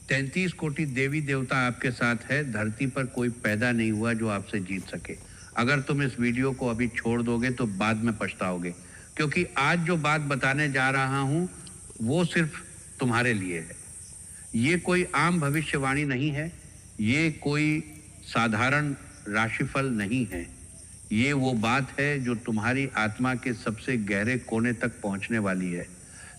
33 कोटि देवी देवता आपके साथ है। धरती पर कोई पैदा नहीं हुआ जो आपसे जीत सके। अगर तुम इस वीडियो को अभी छोड़ दोगे तो बाद में पछताओगे, क्योंकि आज जो बात बताने जा रहा हूं वो सिर्फ तुम्हारे लिए है। ये कोई आम भविष्यवाणी नहीं है, ये कोई साधारण राशिफल नहीं है। ये वो बात है जो तुम्हारी आत्मा के सबसे गहरे कोने तक पहुंचने वाली है।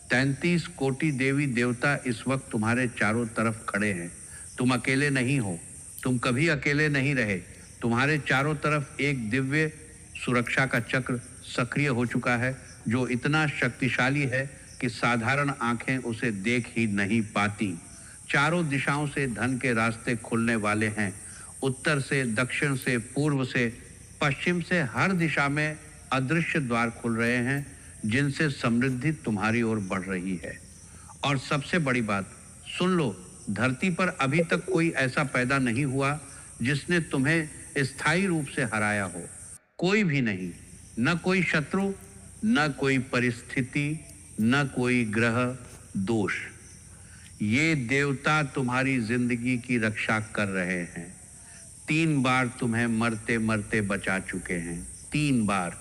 33 कोटि देवी देवता इस वक्त तुम्हारे चारों तरफ खड़े हैं। तुम अकेले नहीं हो, तुम कभी अकेले नहीं रहे। तुम्हारे चारों तरफ एक दिव्य सुरक्षा का चक्र सक्रिय हो चुका है, जो इतना शक्तिशाली है कि साधारण आंखें उसे देख ही नहीं पाती। चारों दिशाओं से धन के रास्ते खुलने वाले हैं। उत्तर से, दक्षिण से, पूर्व से, पश्चिम से, हर दिशा में अदृश्य द्वार खुल रहे हैं, जिनसे समृद्धि तुम्हारी ओर बढ़ रही है। और सबसे बड़ी बात सुन लो, धरती पर अभी तक कोई ऐसा पैदा नहीं हुआ जिसने तुम्हें स्थायी रूप से हराया हो। कोई भी नहीं, न कोई शत्रु, न कोई परिस्थिति, न कोई ग्रह दोष। ये देवता तुम्हारी जिंदगी की रक्षा कर रहे हैं। 3 बार तुम्हें मरते मरते बचा चुके हैं। 3 बार,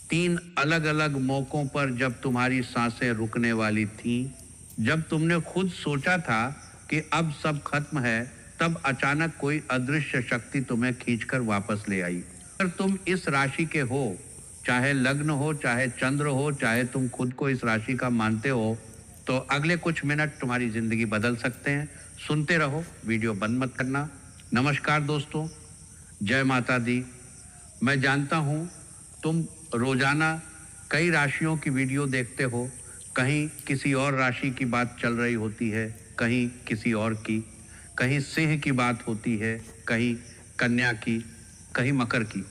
3 अलग अलग मौकों पर, जब तुम्हारी सांसें रुकने वाली थीं, जब तुमने खुद सोचा था कि अब सब खत्म है, तब अचानक कोई अदृश्य शक्ति तुम्हें खींचकर वापस ले आई। अगर तुम इस राशि के हो, चाहे लग्न हो, चाहे चंद्र हो, चाहे तुम खुद को इस राशि का मानते हो, तो अगले कुछ मिनट तुम्हारी जिंदगी बदल सकते हैं। सुनते रहो, वीडियो बंद मत करना। नमस्कार दोस्तों, जय माता दी। मैं जानता हूं तुम रोजाना कई राशियों की वीडियो देखते हो। कहीं किसी और राशि की बात चल रही होती है, कहीं किसी और की, कहीं सिंह की बात होती है, कहीं कन्या की, कहीं मकर की।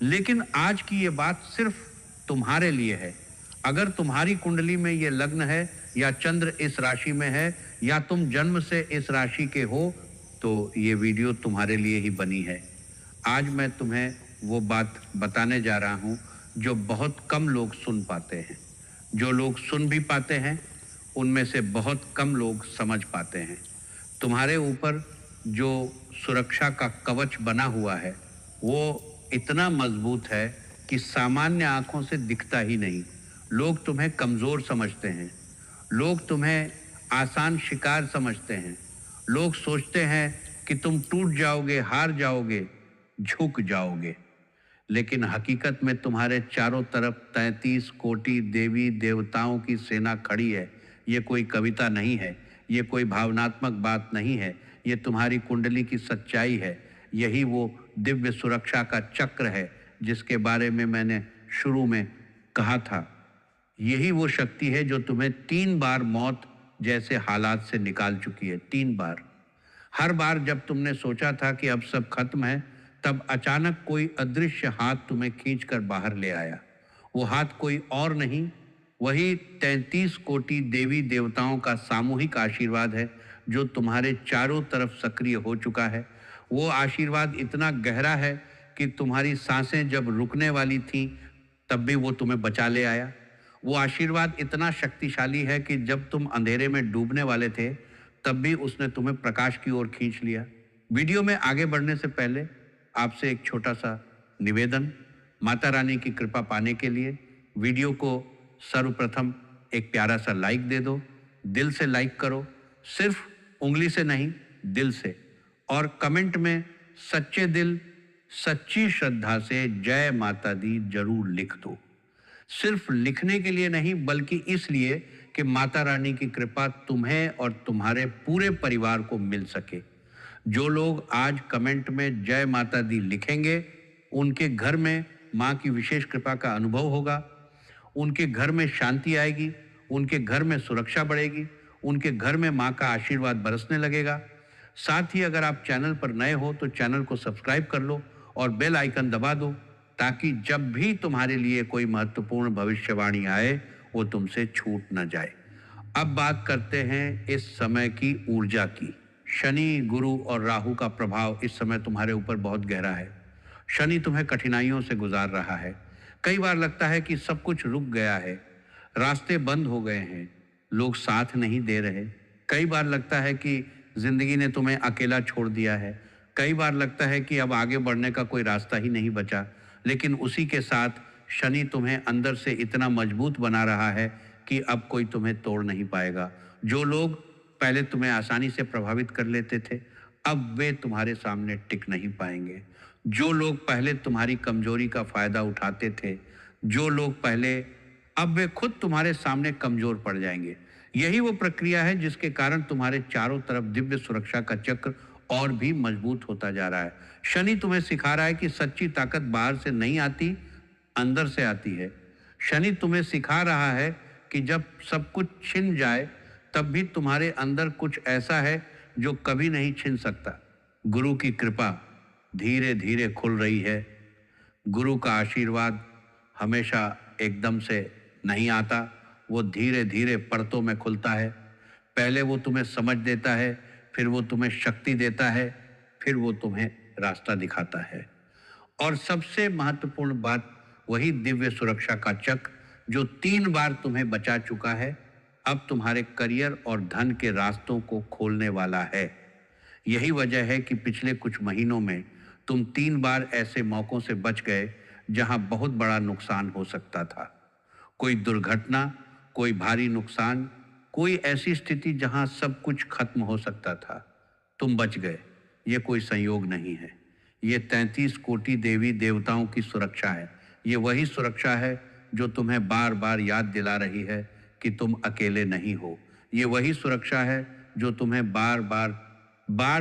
लेकिन आज की ये बात सिर्फ तुम्हारे लिए है। अगर तुम्हारी कुंडली में ये लग्न है, या चंद्र इस राशि में है, या तुम जन्म से इस राशि के हो, तो ये वीडियो तुम्हारे लिए ही बनी है। आज मैं तुम्हें वो बात बताने जा रहा हूँ जो बहुत कम लोग सुन पाते हैं। जो लोग सुन भी पाते हैं, उनमें से बहुत कम लोग समझ पाते हैं। तुम्हारे ऊपर जो सुरक्षा का कवच बना हुआ है, वो इतना मजबूत है कि सामान्य आंखों से दिखता ही नहीं। लोग तुम्हें कमज़ोर समझते हैं, लोग तुम्हें आसान शिकार समझते हैं। लोग सोचते हैं कि तुम टूट जाओगे, हार जाओगे, झुक जाओगे। लेकिन हकीकत में तुम्हारे चारों तरफ 33 कोटि देवी देवताओं की सेना खड़ी है। ये कोई कविता नहीं है, ये कोई भावनात्मक बात नहीं है, ये तुम्हारी कुंडली की सच्चाई है। यही वो दिव्य सुरक्षा का चक्र है जिसके बारे में मैंने शुरू में कहा था। यही वो शक्ति है जो तुम्हें 3 बार मौत जैसे हालात से निकाल चुकी है। 3 बार। हर बार जब तुमने सोचा था कि अब सब खत्म है, तब अचानक कोई अदृश्य हाथ तुम्हें खींचकर बाहर ले आया। वो हाथ कोई और नहीं, वही 33 कोटि देवी देवताओं का सामूहिक आशीर्वाद है जो तुम्हारे चारों तरफ सक्रिय हो चुका है। वो आशीर्वाद इतना गहरा है कि तुम्हारी सांसें जब रुकने वाली थीं, तब भी वो तुम्हें बचा ले आया। वो आशीर्वाद इतना शक्तिशाली है कि जब तुम अंधेरे में डूबने वाले थे, तब भी उसने तुम्हें प्रकाश की ओर खींच लिया। वीडियो में आगे बढ़ने से पहले आपसे एक छोटा सा निवेदन। माता रानी की कृपा पाने के लिए वीडियो को सर्वप्रथम एक प्यारा सा लाइक दे दो। दिल से लाइक करो, सिर्फ उंगली से नहीं, दिल से। और कमेंट में सच्चे दिल, सच्ची श्रद्धा से जय माता दी जरूर लिख दो। सिर्फ लिखने के लिए नहीं, बल्कि इसलिए कि माता रानी की कृपा तुम्हें और तुम्हारे पूरे परिवार को मिल सके। जो लोग आज कमेंट में जय माता दी लिखेंगे, उनके घर में माँ की विशेष कृपा का अनुभव होगा। उनके घर में शांति आएगी, उनके घर में सुरक्षा बढ़ेगी, उनके घर में माँ का आशीर्वाद बरसने लगेगा। साथ ही अगर आप चैनल पर नए हो तो चैनल को सब्सक्राइब कर लो और बेल आइकन दबा दो, ताकि जब भी तुम्हारे लिए कोई महत्वपूर्ण भविष्यवाणी आए, वो तुमसे छूट न जाए। अब बात करते हैं इस समय की ऊर्जा की। शनि, गुरु और राहु का प्रभाव इस समय तुम्हारे ऊपर बहुत गहरा है। शनि तुम्हें कठिनाइयों से गुजार रहा है। कई बार लगता है कि सब कुछ रुक गया है, रास्ते बंद हो गए हैं, लोग साथ नहीं दे रहे। कई बार लगता है कि जिंदगी ने तुम्हें अकेला छोड़ दिया है। कई बार लगता है कि अब आगे बढ़ने का कोई रास्ता ही नहीं बचा, लेकिन उसी के साथ शनि तुम्हें अंदर से इतना मजबूत बना रहा है कि अब कोई तुम्हें तोड़ नहीं पाएगा। जो लोग पहले तुम्हें आसानी से प्रभावित कर लेते थे, अब वे तुम्हारे सामने टिक नहीं पाएंगे। जो लोग पहले तुम्हारी कमजोरी का फायदा उठाते थे, जो लोग पहले, अब वे खुद तुम्हारे सामने कमजोर पड़ जाएंगे। यही वो प्रक्रिया है जिसके कारण तुम्हारे चारों तरफ दिव्य सुरक्षा का चक्र और भी मजबूत होता जा रहा है। शनि तुम्हें सिखा रहा है कि सच्ची ताकत बाहर से नहीं आती, अंदर से आती है। शनि तुम्हें सिखा रहा है कि जब सब कुछ छिन जाए तब भी तुम्हारे अंदर कुछ ऐसा है जो कभी नहीं छिन सकता। गुरु की कृपा धीरे धीरे खुल रही है। गुरु का आशीर्वाद हमेशा एकदम से नहीं आता, वो धीरे धीरे परतों में खुलता है। पहले वो तुम्हें समझ देता है, फिर वो तुम्हें शक्ति देता है, फिर वो तुम्हें रास्ता दिखाता है। और सबसे महत्वपूर्ण बात, वही दिव्य सुरक्षा का चक्र जो 3 बार तुम्हें बचा चुका है, अब तुम्हारे करियर और धन के रास्तों को खोलने वाला है। यही वजह है कि पिछले कुछ महीनों में तुम 3 बार ऐसे मौकों से बच गए जहां बहुत बड़ा नुकसान हो सकता था। कोई दुर्घटना, कोई भारी नुकसान, कोई ऐसी स्थिति जहां सब कुछ खत्म हो सकता था। तुम बच गए। ये कोई संयोग नहीं है, ये 33 कोटि देवी देवताओं की सुरक्षा है। ये वही सुरक्षा है जो तुम्हें बार बार याद दिला रही है कि तुम अकेले नहीं हो। ये वही सुरक्षा है जो तुम्हें बार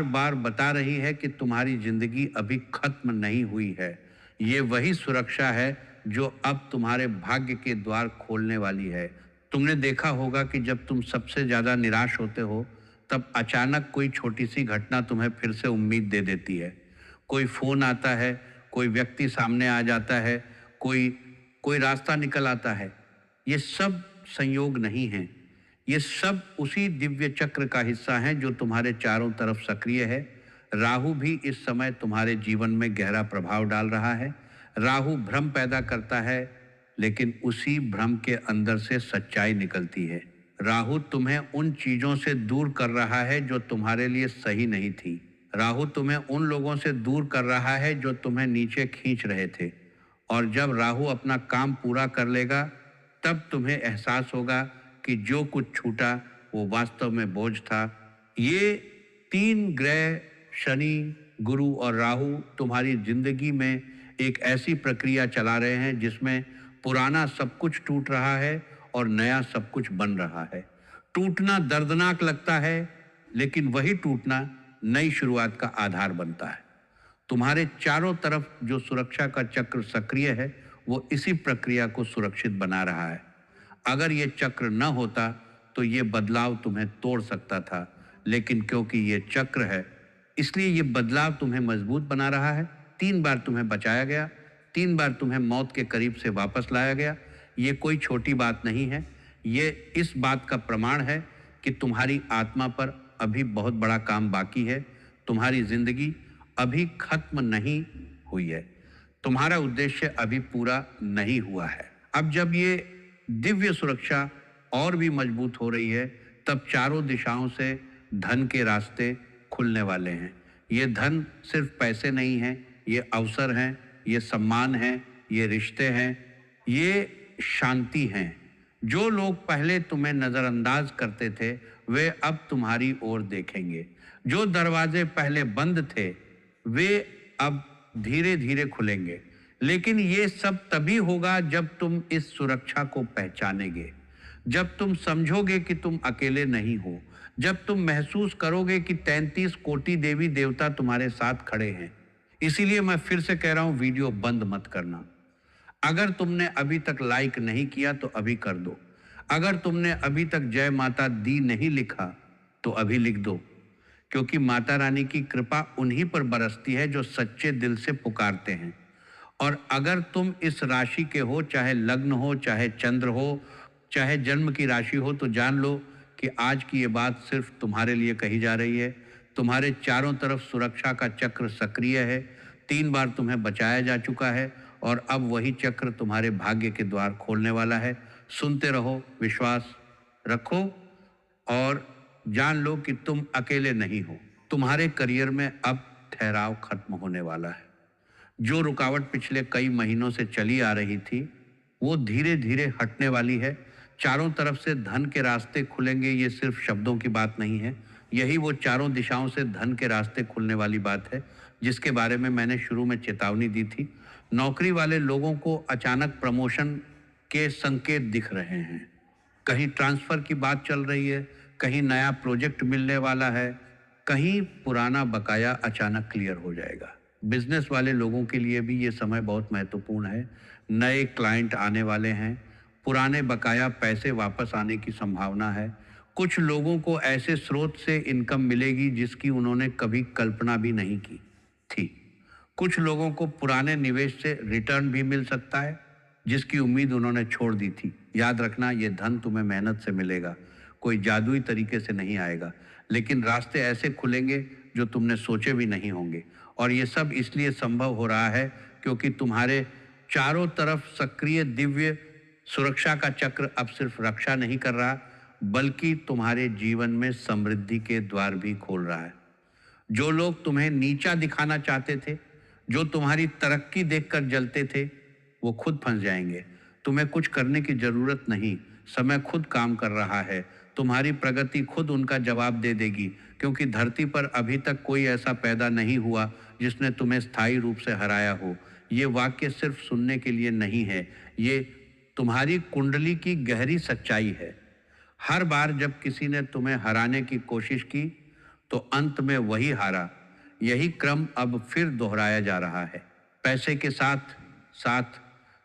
बार बता रही है कि तुम्हारी जिंदगी अभी खत्म नहीं हुई है। ये वही सुरक्षा है जो अब तुम्हारे भाग्य के द्वार खोलने वाली है। तुमने देखा होगा कि जब तुम सबसे ज्यादा निराश होते हो, तब अचानक कोई छोटी सी घटना तुम्हें फिर से उम्मीद दे देती है। कोई फोन आता है, कोई व्यक्ति सामने आ जाता है, कोई कोई रास्ता निकल आता है। ये सब संयोग नहीं है, ये सब उसी दिव्य चक्र का हिस्सा है जो तुम्हारे चारों तरफ सक्रिय है। राहु भी इस समय तुम्हारे जीवन में गहरा प्रभाव डाल रहा है। राहु भ्रम पैदा करता है, लेकिन उसी भ्रम के अंदर से सच्चाई निकलती है। राहु तुम्हें उन चीजों से दूर कर रहा है जो तुम्हारे लिए सही नहीं थी। राहु तुम्हें उन लोगों से दूर कर रहा है जो तुम्हें नीचे खींच रहे थे। और जब राहु अपना काम पूरा कर लेगा, तब तुम्हें एहसास होगा कि जो कुछ छूटा वो वास्तव में बोझ था। ये 3 ग्रह, शनि, गुरु और राहु, तुम्हारी जिंदगी में एक ऐसी प्रक्रिया चला रहे हैं जिसमें पुराना सब कुछ टूट रहा है और नया सब कुछ बन रहा है। टूटना दर्दनाक लगता है, लेकिन वही टूटना नई शुरुआत का आधार बनता है। तुम्हारे चारों तरफ जो सुरक्षा का चक्र सक्रिय है, वो इसी प्रक्रिया को सुरक्षित बना रहा है। अगर ये चक्र न होता तो ये बदलाव तुम्हें तोड़ सकता था, लेकिन क्योंकि ये चक्र है, इसलिए ये बदलाव तुम्हें मजबूत बना रहा है। 3 बार तुम्हें बचाया गया, 3 बार तुम्हें मौत के करीब से वापस लाया गया। ये कोई छोटी बात नहीं है। ये इस बात का प्रमाण है कि तुम्हारी आत्मा पर अभी बहुत बड़ा काम बाकी है। तुम्हारी जिंदगी अभी खत्म नहीं हुई है। तुम्हारा उद्देश्य अभी पूरा नहीं हुआ है। अब जब ये दिव्य सुरक्षा और भी मजबूत हो रही है, तब चारों दिशाओं से धन के रास्ते खुलने वाले हैं। ये धन सिर्फ पैसे नहीं हैं, ये अवसर हैं, ये सम्मान हैं, ये रिश्ते हैं, ये शांति हैं। जो लोग पहले तुम्हें नजरअंदाज करते थे, वे अब तुम्हारी ओर देखेंगे। जो दरवाजे पहले बंद थे, वे अब धीरे धीरे खुलेंगे। लेकिन ये सब तभी होगा जब तुम इस सुरक्षा को पहचानेगे, जब तुम समझोगे कि तुम अकेले नहीं हो, जब तुम महसूस करोगे कि 33 कोटि देवी देवता तुम्हारे साथ खड़े हैं। इसीलिए मैं फिर से कह रहा हूं, वीडियो बंद मत करना। अगर तुमने अभी तक लाइक नहीं किया तो अभी कर दो। अगर तुमने अभी तक जय माता दी नहीं लिखा तो अभी लिख दो, क्योंकि माता रानी की कृपा उन्हीं पर बरसती है जो सच्चे दिल से पुकारते हैं। और अगर तुम इस राशि के हो, चाहे लग्न हो, चाहे चंद्र हो, चाहे जन्म की राशि हो, तो जान लो कि आज की ये बात सिर्फ तुम्हारे लिए कही जा रही है। तुम्हारे चारों तरफ सुरक्षा का चक्र सक्रिय है। 3 बार तुम्हें बचाया जा चुका है और अब वही चक्र तुम्हारे भाग्य के द्वार खोलने वाला है। सुनते रहो, विश्वास रखो और जान लो कि तुम अकेले नहीं हो। तुम्हारे करियर में अब ठहराव खत्म होने वाला है। जो रुकावट पिछले कई महीनों से चली आ रही थी, वो धीरे धीरे हटने वाली है। चारों तरफ से धन के रास्ते खुलेंगे, ये सिर्फ शब्दों की बात नहीं है। यही वो चारों दिशाओं से धन के रास्ते खुलने वाली बात है, जिसके बारे में मैंने शुरू में चेतावनी दी थी। नौकरी वाले लोगों को अचानक प्रमोशन के संकेत दिख रहे हैं। कहीं ट्रांसफर की बात चल रही है, कहीं नया प्रोजेक्ट मिलने वाला है, कहीं पुराना बकाया अचानक क्लियर हो जाएगा। बिजनेस वाले लोगों के लिए भी ये समय बहुत महत्वपूर्ण है। नए क्लाइंट आने वाले हैं, पुराने बकाया पैसे वापस आने की संभावना है। कुछ लोगों को ऐसे स्रोत से इनकम मिलेगी जिसकी उन्होंने कभी कल्पना भी नहीं की थी। कुछ लोगों को पुराने निवेश से रिटर्न भी मिल सकता है, जिसकी उम्मीद उन्होंने छोड़ दी थी। याद रखना, ये धन तुम्हें मेहनत से मिलेगा, कोई जादुई तरीके से नहीं आएगा, लेकिन रास्ते ऐसे खुलेंगे जो तुमने सोचे भी नहीं होंगे। और ये सब इसलिए संभव हो रहा है क्योंकि तुम्हारे चारों तरफ सक्रिय दिव्य सुरक्षा का चक्र अब सिर्फ रक्षा नहीं कर रहा, बल्कि तुम्हारे जीवन में समृद्धि के द्वार भी खोल रहा है। जो लोग तुम्हें नीचा दिखाना चाहते थे, जो तुम्हारी तरक्की देखकर जलते थे, वो खुद फंस जाएंगे। तुम्हें कुछ करने की जरूरत नहीं, समय खुद काम कर रहा है। तुम्हारी प्रगति खुद उनका जवाब दे देगी, क्योंकि धरती पर अभी तक कोई ऐसा पैदा नहीं हुआ जिसने तुम्हें स्थायी रूप से हराया हो। ये वाक्य सिर्फ सुनने के लिए नहीं है, ये तुम्हारी कुंडली की गहरी सच्चाई है। हर बार जब किसी ने तुम्हें हराने की कोशिश की, तो अंत में वही हारा। यही क्रम अब फिर दोहराया जा रहा है। पैसे के साथ साथ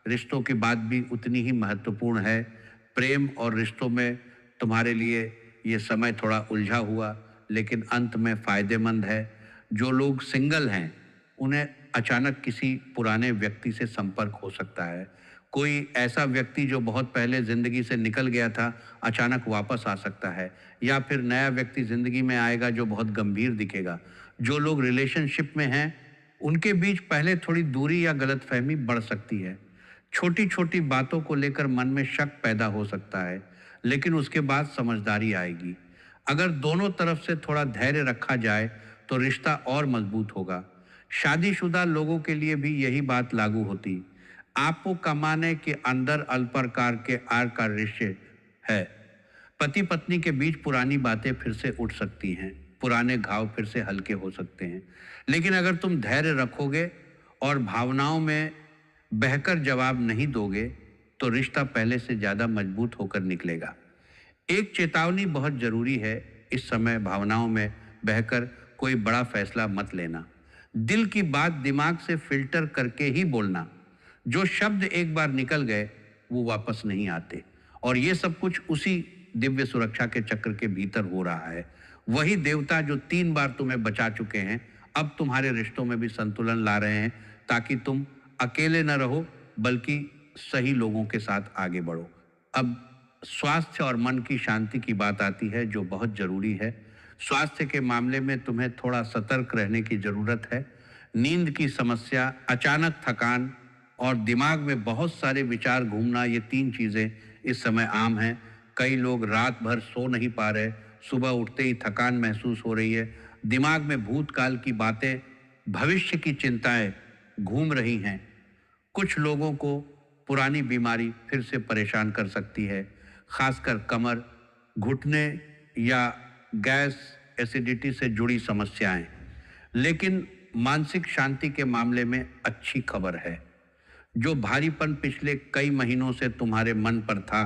रिश्तों की बात भी उतनी ही महत्वपूर्ण है। प्रेम और रिश्तों में तुम्हारे लिए ये समय थोड़ा उलझा हुआ, लेकिन अंत में फायदेमंद है। जो लोग सिंगल हैं, उन्हें अचानक किसी पुराने व्यक्ति से संपर्क हो सकता है। कोई ऐसा व्यक्ति जो बहुत पहले जिंदगी से निकल गया था, अचानक वापस आ सकता है, या फिर नया व्यक्ति जिंदगी में आएगा जो बहुत गंभीर दिखेगा। जो लोग रिलेशनशिप में हैं, उनके बीच पहले थोड़ी दूरी या गलतफहमी बढ़ सकती है। छोटी छोटी बातों को लेकर मन में शक पैदा हो सकता है, लेकिन उसके बाद समझदारी आएगी। अगर दोनों तरफ से थोड़ा धैर्य रखा जाए तो रिश्ता और मजबूत होगा। शादीशुदा लोगों के लिए भी यही बात लागू होती। आपको कमाने के अंदर अल्पकार के आर का रिश्ते है। पति पत्नी के बीच पुरानी बातें फिर से उठ सकती हैं, पुराने घाव फिर से हल्के हो सकते हैं। लेकिन अगर तुम धैर्य रखोगे और भावनाओं में बहकर जवाब नहीं दोगे, तो रिश्ता पहले से ज्यादा मजबूत होकर निकलेगा। एक चेतावनी बहुत जरूरी है, इस समय भावनाओं में बहकर कोई बड़ा फैसला मत लेना। दिल की बात दिमाग से फिल्टर करके ही बोलना। जो शब्द एक बार निकल गए, वो वापस नहीं आते। और ये सब कुछ उसी दिव्य सुरक्षा के चक्र के भीतर हो रहा है। वही देवता जो 3 बार तुम्हें बचा चुके हैं, अब तुम्हारे रिश्तों में भी संतुलन ला रहे हैं, ताकि तुम अकेले न रहो, बल्कि सही लोगों के साथ आगे बढ़ो। अब स्वास्थ्य और मन की शांति की बात आती है, जो बहुत जरूरी है। स्वास्थ्य के मामले में तुम्हें थोड़ा सतर्क रहने की जरूरत है। नींद की समस्या, अचानक थकान और दिमाग में बहुत सारे विचार घूमना, ये 3 चीजें इस समय आम हैं। कई लोग रात भर सो नहीं पा रहे, सुबह उठते ही थकान महसूस हो रही है, दिमाग में भूतकाल की बातें, भविष्य की चिंताएं घूम रही हैं। कुछ लोगों को पुरानी बीमारी फिर से परेशान कर सकती है, खासकर कमर, घुटने या गैस एसिडिटी से जुड़ी समस्याएं। लेकिन मानसिक शांति के मामले में अच्छी खबर है। जो भारीपन पिछले कई महीनों से तुम्हारे मन पर था,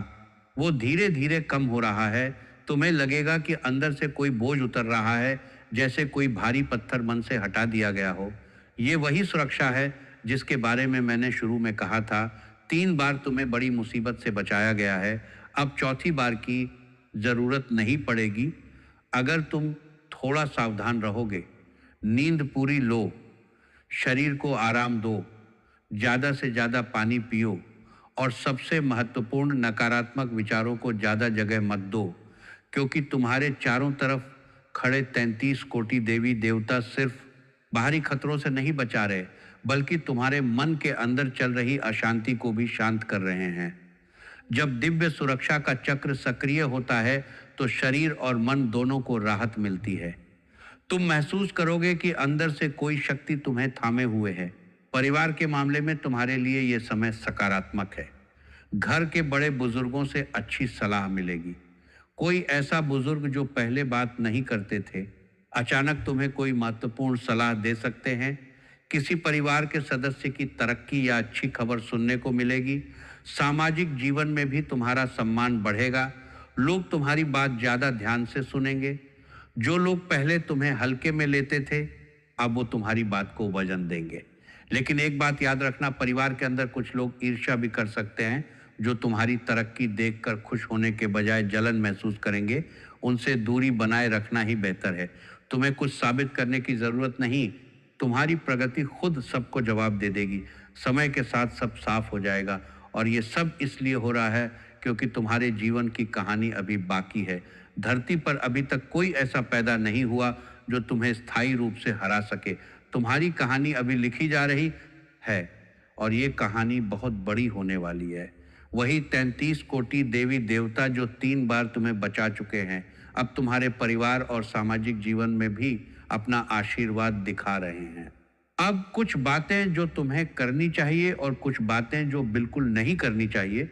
वो धीरे धीरे कम हो रहा है। तुम्हें लगेगा कि अंदर से कोई बोझ उतर रहा है, जैसे कोई भारी पत्थर मन से हटा दिया गया हो। ये वही सुरक्षा है जिसके बारे में मैंने शुरू में कहा था। 3 बार तुम्हें बड़ी मुसीबत से बचाया गया है, अब चौथी बार की जरूरत नहीं पड़ेगी। अगर तुम थोड़ा सावधान रहोगे, नींद पूरी लो, शरीर को आराम दो, ज़्यादा से ज़्यादा पानी पियो, और सबसे महत्वपूर्ण, नकारात्मक विचारों को ज़्यादा जगह मत दो, क्योंकि तुम्हारे चारों तरफ खड़े 33 कोटि देवी देवता सिर्फ बाहरी खतरों से नहीं बचा रहे, बल्कि तुम्हारे मन के अंदर चल रही अशांति को भी शांत कर रहे हैं। जब दिव्य सुरक्षा का चक्र सक्रिय होता है, तो शरीर और मन दोनों को राहत मिलती है। तुम महसूस करोगे कि अंदर से कोई शक्ति तुम्हें थामे हुए है। परिवार के मामले में तुम्हारे लिए यह समय सकारात्मक है। घर के बड़े बुजुर्गों से अच्छी सलाह मिलेगी। कोई ऐसा बुजुर्ग जो पहले बात नहीं करते थे, अचानक तुम्हें कोई महत्वपूर्ण सलाह दे सकते हैं। किसी परिवार के सदस्य की तरक्की या अच्छी खबर सुनने को मिलेगी। सामाजिक जीवन में भी तुम्हारा सम्मान बढ़ेगा। लोग तुम्हारी बात ज्यादा ध्यान से सुनेंगे। जो लोग पहले तुम्हें हल्के में लेते थे, अब वो तुम्हारी बात को वजन देंगे। लेकिन एक बात याद रखना, परिवार के अंदर कुछ लोग ईर्ष्या भी कर सकते हैं, जो तुम्हारी तरक्की देखकर खुश होने के बजाय जलन महसूस करेंगे। उनसे दूरी बनाए रखना ही बेहतर है। तुम्हें कुछ साबित करने की जरूरत नहीं। तुम्हारी प्रगति खुद सबको जवाब दे देगी। समय के साथ सब साफ हो जाएगा, और ये सब इसलिए हो रहा है क्योंकि तुम्हारे जीवन की कहानी अभी बाकी है। धरती पर अभी तक कोई ऐसा पैदा नहीं हुआ जो तुम्हें स्थायी रूप से हरा सके। तुम्हारी कहानी अभी लिखी जा रही है, और ये कहानी बहुत बड़ी होने वाली है। वही 33 कोटि देवी देवता जो 3 बार तुम्हें बचा चुके हैं, अब तुम्हारे परिवार और सामाजिक जीवन में भी अपना आशीर्वाद दिखा रहे हैं। अब कुछ बातें जो तुम्हें करनी चाहिए और कुछ बातें जो बिल्कुल नहीं करनी चाहिए।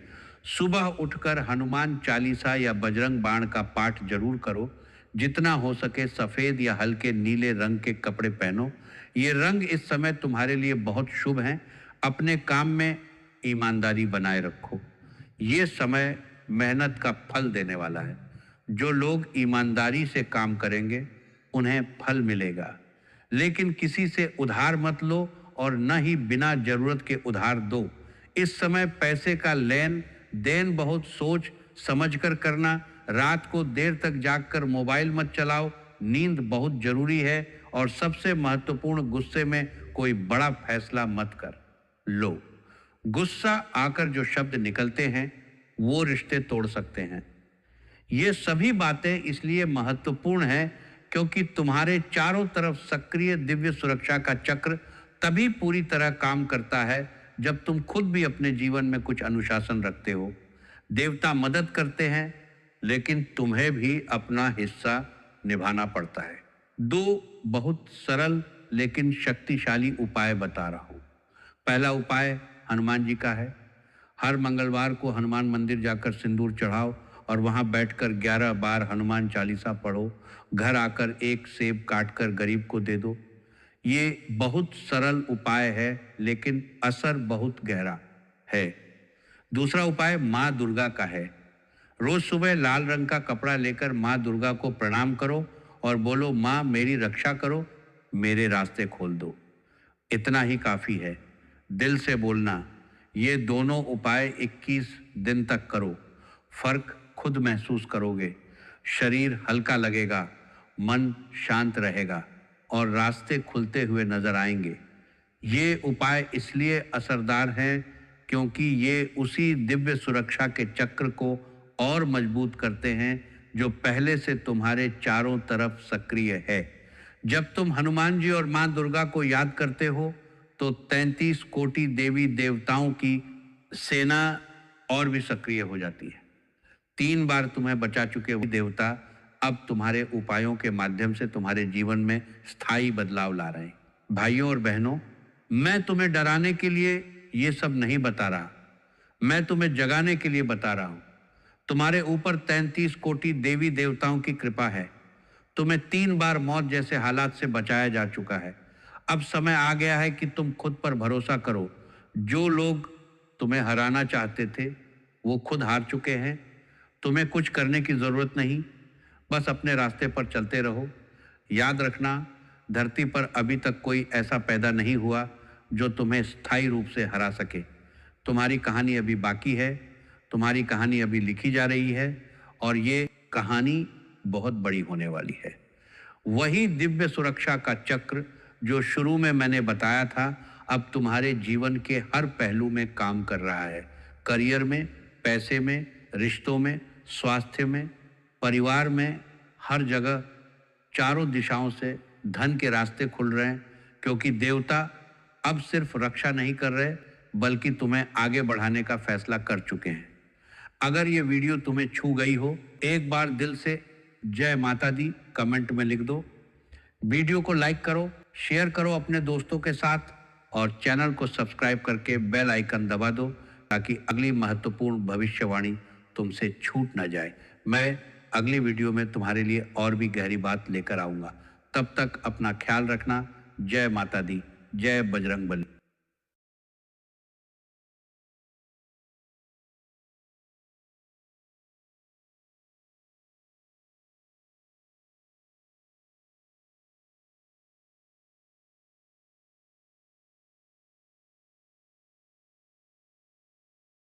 सुबह उठकर हनुमान चालीसा या बजरंग बाण का पाठ जरूर करो। जितना हो सके सफेद या हल्के नीले रंग के कपड़े पहनो। ये रंग इस समय तुम्हारे लिए बहुत शुभ हैं। अपने काम में ईमानदारी बनाए रखो। ये समय मेहनत का फल देने वाला है। जो लोग ईमानदारी से काम करेंगे उन्हें फल मिलेगा। लेकिन किसी से उधार मत लो, और न ही बिना जरूरत के उधार दो। इस समय पैसे का लेन देन बहुत सोच समझकर करना। रात को देर तक जागकर मोबाइल मत चलाओ। नींद बहुत जरूरी है। और सबसे महत्वपूर्ण, गुस्से में कोई बड़ा फैसला मत कर लो। गुस्सा आकर जो शब्द निकलते हैं वो रिश्ते तोड़ सकते हैं। ये सभी बातें इसलिए महत्वपूर्ण हैं क्योंकि तुम्हारे चारों तरफ सक्रिय दिव्य सुरक्षा का चक्र तभी पूरी तरह काम करता है जब तुम खुद भी अपने जीवन में कुछ अनुशासन रखते हो। देवता मदद करते हैं, लेकिन तुम्हें भी अपना हिस्सा निभाना पड़ता है। 2 बहुत सरल लेकिन शक्तिशाली उपाय बता रहा हूं। पहला उपाय हनुमान जी का है। हर मंगलवार को हनुमान मंदिर जाकर सिंदूर चढ़ाओ और वहां बैठकर 11 बार हनुमान चालीसा पढ़ो। घर आकर एक सेब काटकर गरीब को दे दो। ये बहुत सरल उपाय है, लेकिन असर बहुत गहरा है। दूसरा उपाय माँ दुर्गा का है। रोज सुबह लाल रंग का कपड़ा लेकर माँ दुर्गा को प्रणाम करो और बोलो, माँ मेरी रक्षा करो, मेरे रास्ते खोल दो। इतना ही काफी है। दिल से बोलना। ये दोनों उपाय 21 दिन तक करो। फर्क खुद महसूस करोगे। शरीर हल्का लगेगा, मन शांत रहेगा और रास्ते खुलते हुए नजर आएंगे। ये उपाय इसलिए असरदार हैं क्योंकि ये उसी दिव्य सुरक्षा के चक्र को और मजबूत करते हैं जो पहले से तुम्हारे चारों तरफ सक्रिय है। जब तुम हनुमान जी और माँ दुर्गा को याद करते हो तो 33 कोटि देवी देवताओं की सेना और भी सक्रिय हो जाती है। 3 बार तुम्हें बचा चुके वो देवता अब तुम्हारे उपायों के माध्यम से तुम्हारे जीवन में स्थायी बदलाव ला रहे हैं। भाइयों और बहनों, मैं तुम्हें डराने के लिए ये सब नहीं बता रहा। मैं तुम्हें जगाने के लिए बता रहा हूं। तुम्हारे ऊपर 33 कोटि देवी देवताओं की कृपा है। तुम्हें 3 बार मौत जैसे हालात से बचाया जा चुका है। अब समय आ गया है कि तुम खुद पर भरोसा करो। जो लोग तुम्हें हराना चाहते थे वो खुद हार चुके हैं। तुम्हें कुछ करने की जरूरत नहीं, बस अपने रास्ते पर चलते रहो। याद रखना, धरती पर अभी तक कोई ऐसा पैदा नहीं हुआ जो तुम्हें स्थायी रूप से हरा सके। तुम्हारी कहानी अभी बाकी है। तुम्हारी कहानी अभी लिखी जा रही है, और ये कहानी बहुत बड़ी होने वाली है। वही दिव्य सुरक्षा का चक्र जो शुरू में मैंने बताया था, अब तुम्हारे जीवन के हर पहलू में काम कर रहा है। करियर में, पैसे में, रिश्तों में, स्वास्थ्य में, परिवार में, हर जगह चारों दिशाओं से धन के रास्ते खुल रहे हैं, क्योंकि देवता अब सिर्फ रक्षा नहीं कर रहे बल्कि तुम्हें आगे बढ़ाने का फैसला कर चुके हैं। अगर ये वीडियो तुम्हें छू गई हो, एक बार दिल से जय माता दी कमेंट में लिख दो। वीडियो को लाइक करो, शेयर करो अपने दोस्तों के साथ और चैनल को सब्सक्राइब करके बेल आइकन दबा दो ताकि अगली महत्वपूर्ण भविष्यवाणी तुमसे छूट ना जाए। मैं अगली वीडियो में तुम्हारे लिए और भी गहरी बात लेकर आऊंगा। तब तक अपना ख्याल रखना। जय माता दी, जय बजरंग बली।